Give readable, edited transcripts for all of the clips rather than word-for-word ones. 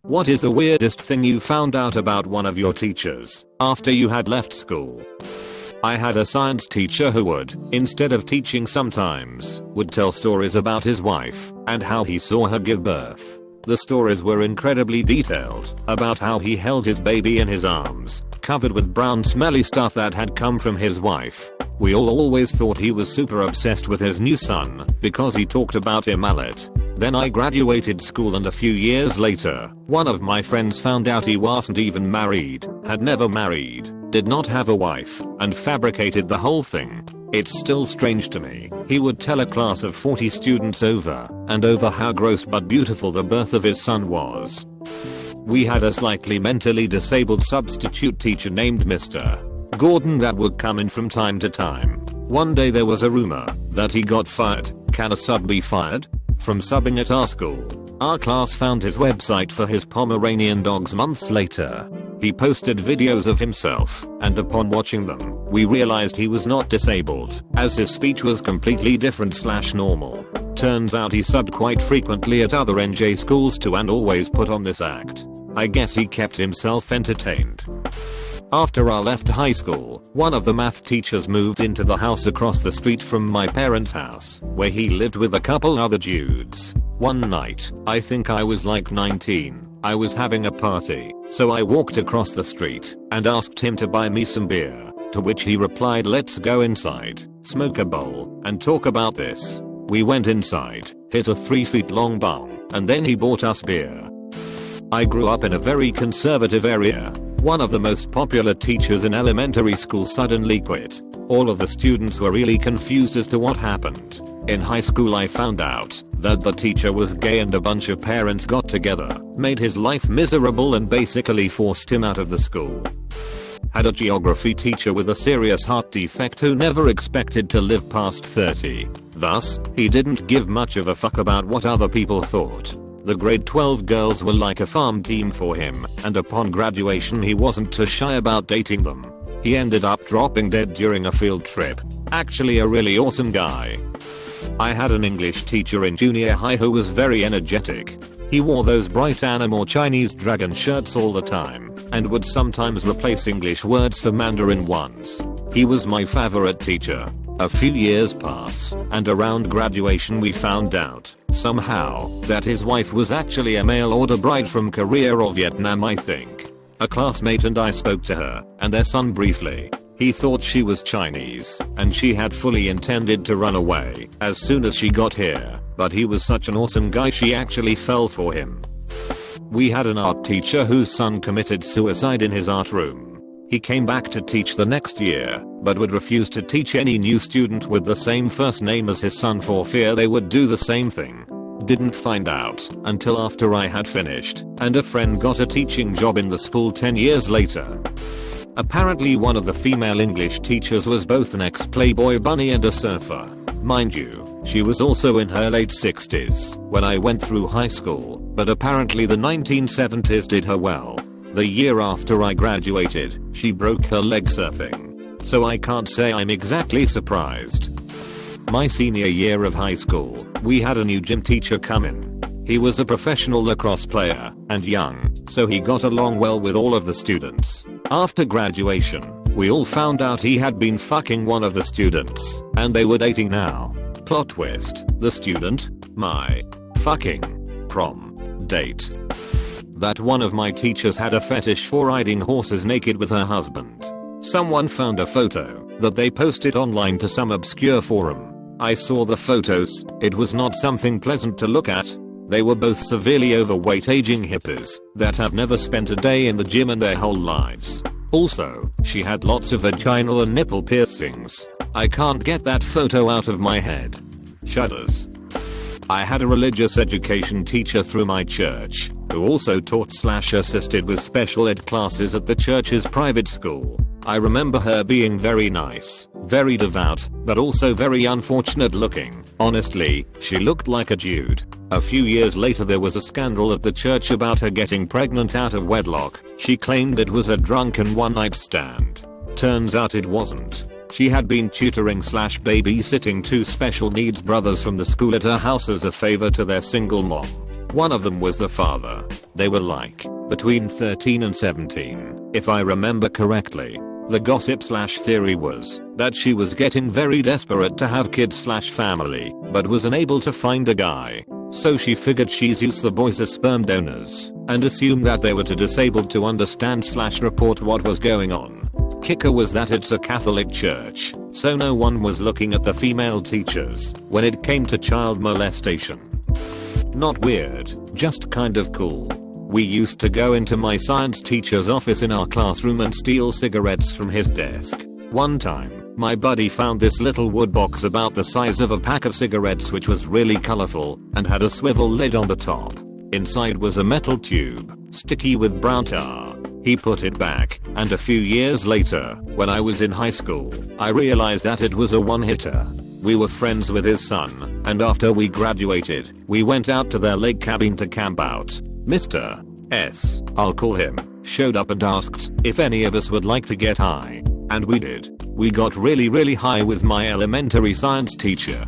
What is the weirdest thing you found out about one of your teachers after you had left school? I had a science teacher who would, instead of teaching sometimes, would tell stories about his wife and how he saw her give birth. The stories were incredibly detailed about how he held his baby in his arms, covered with brown smelly stuff that had come from his wife. We all always thought he was super obsessed with his new son because he talked about him a lot. Then I graduated school and a few years later, one of my friends found out he wasn't even married, had never married, did not have a wife, and fabricated the whole thing. It's still strange to me. He would tell a class of 40 students over and over how gross but beautiful the birth of his son was. We had a slightly mentally disabled substitute teacher named Mr. Gordon that would come in from time to time. One day there was a rumor that he got fired. Can a sub be fired? From subbing at our school. Our class found his website for his Pomeranian dogs months later. He posted videos of himself, and upon watching them, we realized he was not disabled, as his speech was completely different/normal. Turns out he subbed quite frequently at other NJ schools too and always put on this act. I guess he kept himself entertained. After I left high school, one of the math teachers moved into the house across the street from my parents' house, where he lived with a couple other dudes. One night, I think I was like 19, I was having a party, so I walked across the street and asked him to buy me some beer, to which he replied, "Let's go inside, smoke a bowl, and talk about this." We went inside, hit a 3 feet long bong, and then he bought us beer. I grew up in a very conservative area. One of the most popular teachers in elementary school suddenly quit. All of the students were really confused as to what happened. In high school I found out that the teacher was gay and a bunch of parents got together, made his life miserable and basically forced him out of the school. Had a geography teacher with a serious heart defect who never expected to live past 30. Thus, he didn't give much of a fuck about what other people thought. The grade 12 girls were like a farm team for him, and upon graduation he wasn't too shy about dating them. He ended up dropping dead during a field trip. Actually a really awesome guy. I had an English teacher in junior high who was very energetic. He wore those bright anime or Chinese dragon shirts all the time, and would sometimes replace English words for Mandarin ones. He was my favorite teacher. A few years pass, and around graduation we found out, somehow, that his wife was actually a mail order bride from Korea or Vietnam, I think. A classmate and I spoke to her, and their son briefly. He thought she was Chinese, and she had fully intended to run away as soon as she got here, but he was such an awesome guy she actually fell for him. We had an art teacher whose son committed suicide in his art room. He came back to teach the next year, but would refuse to teach any new student with the same first name as his son for fear they would do the same thing. Didn't find out until after I had finished, and a friend got a teaching job in the school 10 years later. Apparently one of the female English teachers was both an ex-Playboy bunny and a surfer. Mind you, she was also in her late 60s when I went through high school, but apparently the 1970s did her well. The year after I graduated, she broke her leg surfing. So I can't say I'm exactly surprised. My senior year of high school, we had a new gym teacher come in. He was a professional lacrosse player and young, so he got along well with all of the students. After graduation, we all found out he had been fucking one of the students, and they were dating now. Plot twist, the student, my fucking prom date. That one of my teachers had a fetish for riding horses naked with her husband. Someone found a photo that they posted online to some obscure forum. I saw the photos, it was not something pleasant to look at. They were both severely overweight aging hippies that have never spent a day in the gym in their whole lives. Also, she had lots of vaginal and nipple piercings. I can't get that photo out of my head. Shudders. I had a religious education teacher through my church, who also taught/assisted with special ed classes at the church's private school. I remember her being very nice, very devout, but also very unfortunate looking. Honestly, she looked like a dude. A few years later there was a scandal at the church about her getting pregnant out of wedlock. She claimed it was a drunken one-night stand. Turns out it wasn't. She had been tutoring/babysitting two special needs brothers from the school at her house as a favor to their single mom. One of them was the father. They were like between 13 and 17, if I remember correctly. The gossip/theory was that she was getting very desperate to have kids/family, but was unable to find a guy. So she figured she's used the boys as sperm donors and assumed that they were too disabled to understand/report what was going on. Kicker was that it's a Catholic church, so no one was looking at the female teachers when it came to child molestation. Not weird, just kind of cool. We used to go into my science teacher's office in our classroom and steal cigarettes from his desk. One time, my buddy found this little wood box about the size of a pack of cigarettes which was really colorful and had a swivel lid on the top. Inside was a metal tube, sticky with brown tar. He put it back, and a few years later, when I was in high school, I realized that it was a one-hitter. We were friends with his son, and after we graduated, we went out to their lake cabin to camp out. Mr. S, I'll call him, showed up and asked if any of us would like to get high. And we did. We got really high with my elementary science teacher.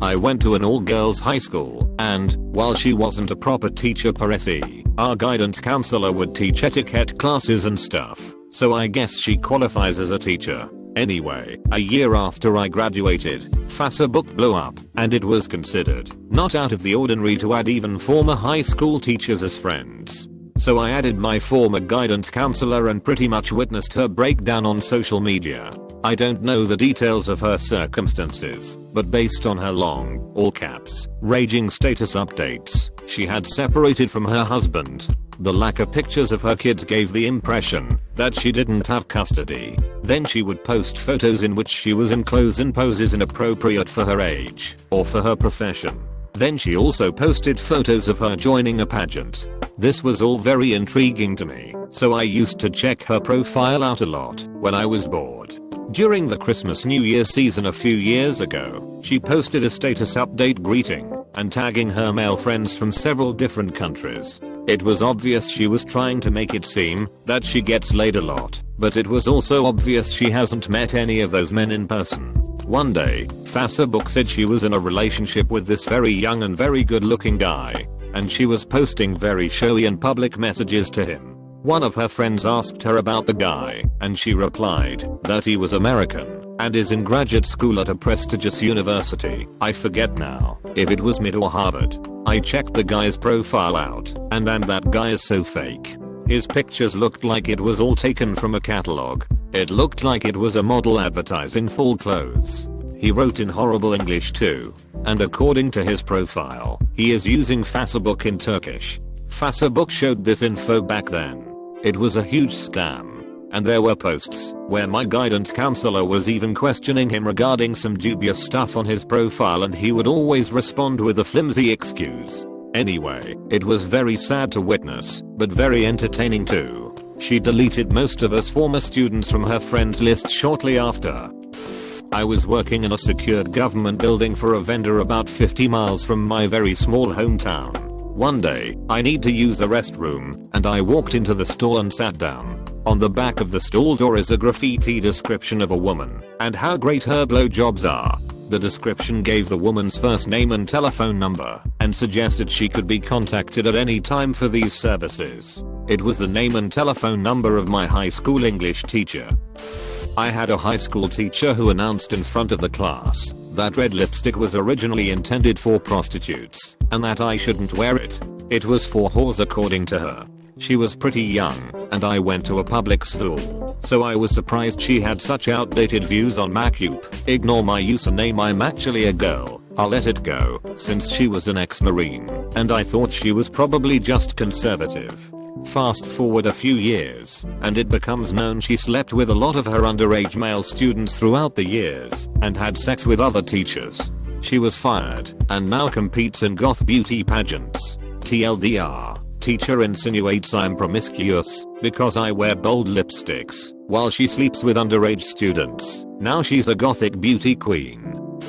I went to an all-girls high school, and, while she wasn't a proper teacher per se, our guidance counselor would teach etiquette classes and stuff, so I guess she qualifies as a teacher. Anyway, a year after I graduated, Facebook blew up, and it was considered not out of the ordinary to add even former high school teachers as friends. So I added my former guidance counselor and pretty much witnessed her breakdown on social media. I don't know the details of her circumstances, but based on her long, all caps, raging status updates, she had separated from her husband. The lack of pictures of her kids gave the impression that she didn't have custody. Then she would post photos in which she was in clothes and poses inappropriate for her age or for her profession. Then she also posted photos of her joining a pageant. This was all very intriguing to me, so I used to check her profile out a lot when I was bored. During the Christmas New Year season a few years ago, she posted a status update greeting and tagging her male friends from several different countries. It was obvious she was trying to make it seem that she gets laid a lot, but it was also obvious she hasn't met any of those men in person. One day, Facebook said she was in a relationship with this very young and very good looking guy, and she was posting very showy and public messages to him. One of her friends asked her about the guy, and she replied that he was American and is in graduate school at a prestigious university. I forget now if it was Mid or Harvard. I checked the guy's profile out, and that guy is so fake. His pictures looked like it was all taken from a catalog. It looked like it was a model advertising full clothes. He wrote in horrible English too, and according to his profile, he is using Facebook in Turkish. Facebook showed this info back then. It was a huge scam. And there were posts where my guidance counselor was even questioning him regarding some dubious stuff on his profile, and he would always respond with a flimsy excuse. Anyway, it was very sad to witness, but very entertaining too. She deleted most of us former students from her friends list shortly after. I was working in a secured government building for a vendor about 50 miles from my very small hometown. One day, I need to use the restroom, and I walked into the store and sat down. On the back of the stall door is a graffiti description of a woman and how great her blowjobs are. The description gave the woman's first name and telephone number and suggested she could be contacted at any time for these services. It was the name and telephone number of my high school English teacher. I had a high school teacher who announced in front of the class that red lipstick was originally intended for prostitutes and that I shouldn't wear it. It was for whores according to her. She was pretty young, and I went to a public school, so I was surprised she had such outdated views on MacUp. Ignore my username, I'm actually a girl. I'll let it go, since she was an ex-Marine, and I thought she was probably just conservative. Fast forward a few years, and it becomes known she slept with a lot of her underage male students throughout the years, and had sex with other teachers. She was fired, and now competes in goth beauty pageants. TLDR. Teacher insinuates I'm promiscuous because I wear bold lipsticks while she sleeps with underage students. Now she's a gothic beauty queen.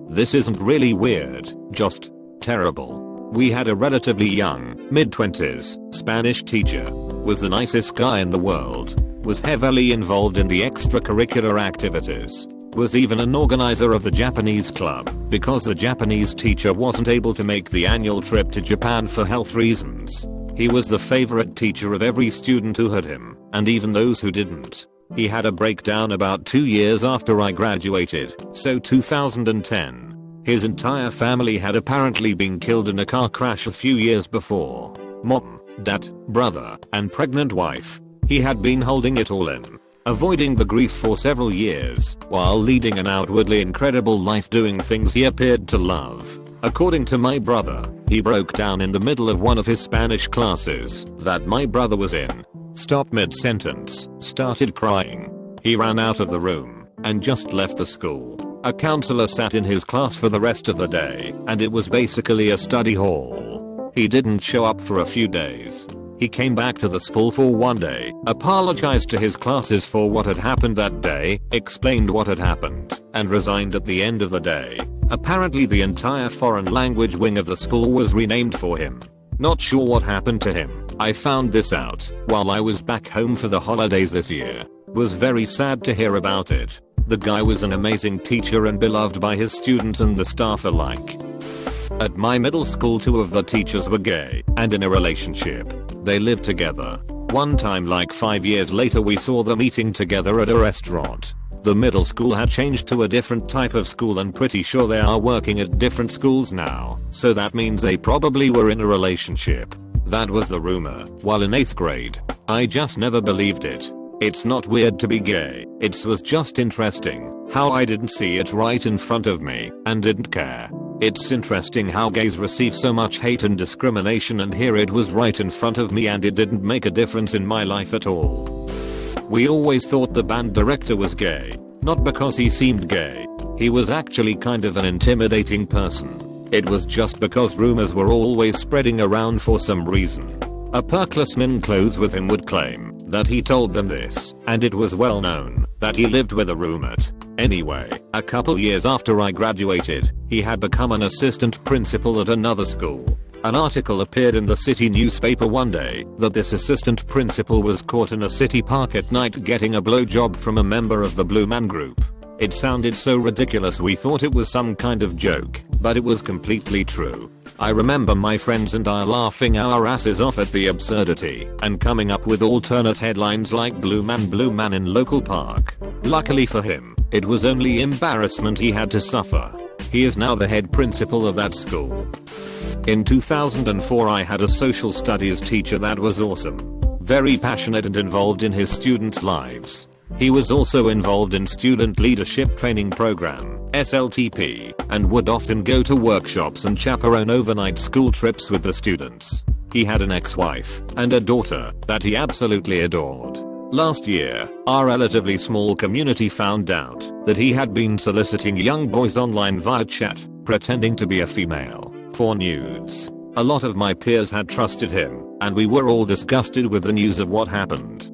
This isn't really weird, just terrible. We had a relatively young, mid-20s, Spanish teacher. Was the nicest guy in the world. Was heavily involved in the extracurricular activities. was even an organizer of the Japanese club because the Japanese teacher wasn't able to make the annual trip to Japan for health reasons. He was the favorite teacher of every student who had him, and even those who didn't. He had a breakdown about 2 years after I graduated, so 2010. His entire family had apparently been killed in a car crash a few years before. Mom, dad, brother, and pregnant wife. He had been holding it all in, avoiding the grief for several years, while leading an outwardly incredible life doing things he appeared to love. According to my brother, he broke down in the middle of one of his Spanish classes that my brother was in, stopped mid-sentence, started crying. He ran out of the room, and just left the school. A counselor sat in his class for the rest of the day, and it was basically a study hall. He didn't show up for a few days. He came back to the school for one day, apologized to his classes for what had happened that day, explained what had happened, and resigned at the end of the day. Apparently the entire foreign language wing of the school was renamed for him. Not sure what happened to him. I found this out while I was back home for the holidays this year. Was very sad to hear about it. The guy was an amazing teacher and beloved by his students and the staff alike. At my middle school, 2 of the teachers were gay and in a relationship. They lived together. One time, like 5 years later, we saw them eating together at a restaurant. The middle school had changed to a different type of school and pretty sure they are working at different schools now, so that means they probably were in a relationship. That was the rumor while in 8th grade. I just never believed it. It's not weird to be gay, it was just interesting how I didn't see it right in front of me and didn't care. It's interesting how gays receive so much hate and discrimination, and here it was right in front of me and it didn't make a difference in my life at all. We always thought the band director was gay, not because he seemed gay. He was actually kind of an intimidating person. It was just because rumors were always spreading around for some reason. A perklessman in clothes with him would claim that he told them this, and it was well known that he lived with a roommate. Anyway, a couple years after I graduated, he had become an assistant principal at another school. An article appeared in the city newspaper one day that this assistant principal was caught in a city park at night getting a blowjob from a member of the Blue Man Group. It sounded so ridiculous we thought it was some kind of joke, but it was completely true. I remember my friends and I laughing our asses off at the absurdity and coming up with alternate headlines like Blue Man in local park. Luckily for him, it was only embarrassment he had to suffer. He is now the head principal of that school. In 2004 I had a social studies teacher that was awesome. Very passionate and involved in his students' lives. He was also involved in student leadership training program, SLTP, and would often go to workshops and chaperone overnight school trips with the students. He had an ex-wife and a daughter that he absolutely adored. Last year, our relatively small community found out that he had been soliciting young boys online via chat, pretending to be a female, for nudes. A lot of my peers had trusted him, and we were all disgusted with the news of what happened.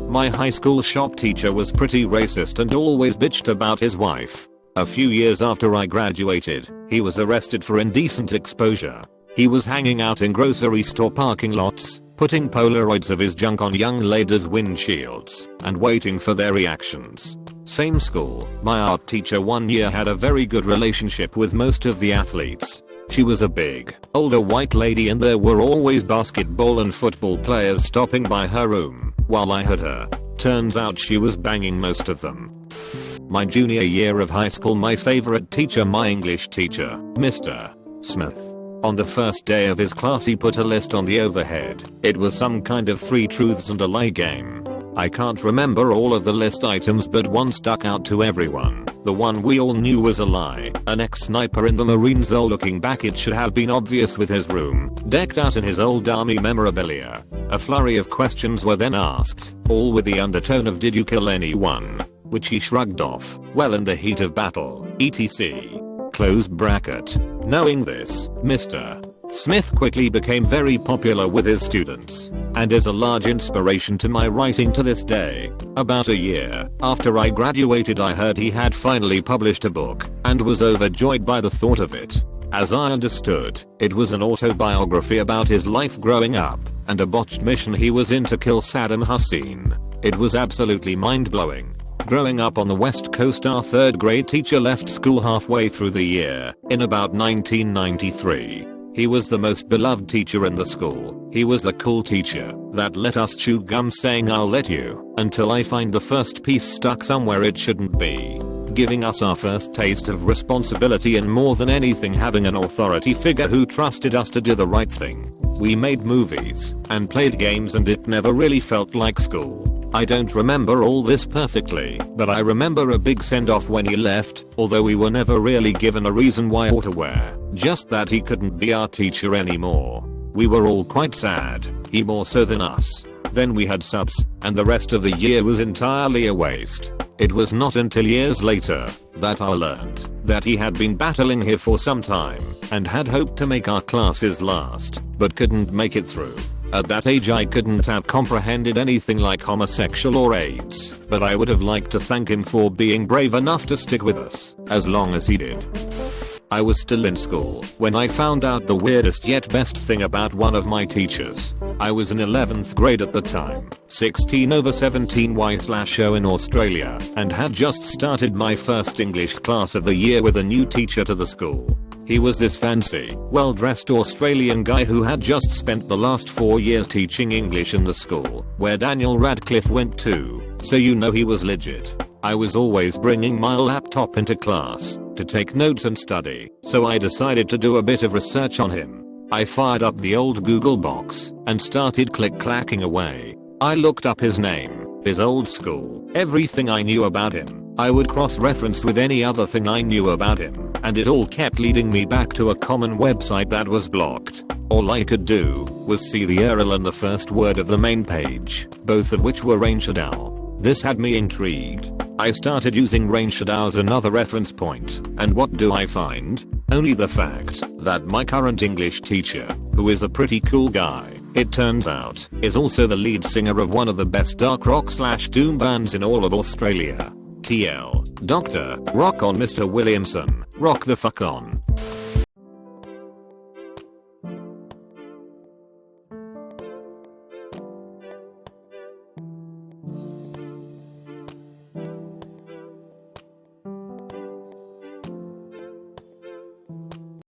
My high school shop teacher was pretty racist and always bitched about his wife. A few years after I graduated, he was arrested for indecent exposure. He was hanging out in grocery store parking lots, putting Polaroids of his junk on young ladies' windshields, and waiting for their reactions. Same school, my art teacher one year had a very good relationship with most of the athletes. She was a big, older white lady and there were always basketball and football players stopping by her room while I heard her. Turns out she was banging most of them. My junior year of high school, my favorite teacher, my English teacher, Mr. Smith. On the first day of his class he put a list on the overhead. It was some kind of 3 truths and a lie game. I can't remember all of the list items, but one stuck out to everyone. The one we all knew was a lie. An ex-sniper in the Marines, though looking back it should have been obvious with his room decked out in his old army memorabilia. A flurry of questions were then asked, all with the undertone of "Did you kill anyone?" which he shrugged off, "Well, in the heat of battle, etc." Close bracket. Knowing this, Mr. Smith quickly became very popular with his students, and is a large inspiration to my writing to this day. About a year after I graduated I heard he had finally published a book, and was overjoyed by the thought of it. As I understood, it was an autobiography about his life growing up, and a botched mission he was in to kill Saddam Hussein. It was absolutely mind-blowing. Growing up on the West Coast, our 3rd grade teacher left school halfway through the year, in about 1993. He was the most beloved teacher in the school. He was the cool teacher that let us chew gum saying "I'll let you" until I find the first piece stuck somewhere it shouldn't be. Giving us our first taste of responsibility, and more than anything having an authority figure who trusted us to do the right thing. We made movies and played games, and it never really felt like school. I don't remember all this perfectly, but I remember a big send-off when he left, although we were never really given a reason why or to where, just that he couldn't be our teacher anymore. We were all quite sad, he more so than us. Then we had subs, and the rest of the year was entirely a waste. It was not until years later that I learned that he had been battling here for some time and had hoped to make our classes last, but couldn't make it through. At that age I couldn't have comprehended anything like homosexual or AIDS, but I would have liked to thank him for being brave enough to stick with us as long as he did. I was still in school when I found out the weirdest yet best thing about one of my teachers. I was in 11th grade at the time, 16/17Y/0 in Australia, and had just started my first English class of the year with a new teacher to the school. He was this fancy, well-dressed Australian guy who had just spent the last 4 years teaching English in the school where Daniel Radcliffe went to, so you know he was legit. I was always bringing my laptop into class to take notes and study, so I decided to do a bit of research on him. I fired up the old Google box and started click-clacking away. I looked up his name, his old school, everything I knew about him. I would cross-reference with any other thing I knew about him, and it all kept leading me back to a common website that was blocked. All I could do was see the URL and the first word of the main page, both of which were Rain Shadow. This had me intrigued. I started using Rain Shadow as another reference point, and what do I find? Only the fact that my current English teacher, who is a pretty cool guy, it turns out, is also the lead singer of one of the best dark rock/doom bands in all of Australia. TL. Dr. Rock on, Mr. Williamson. Rock the fuck on.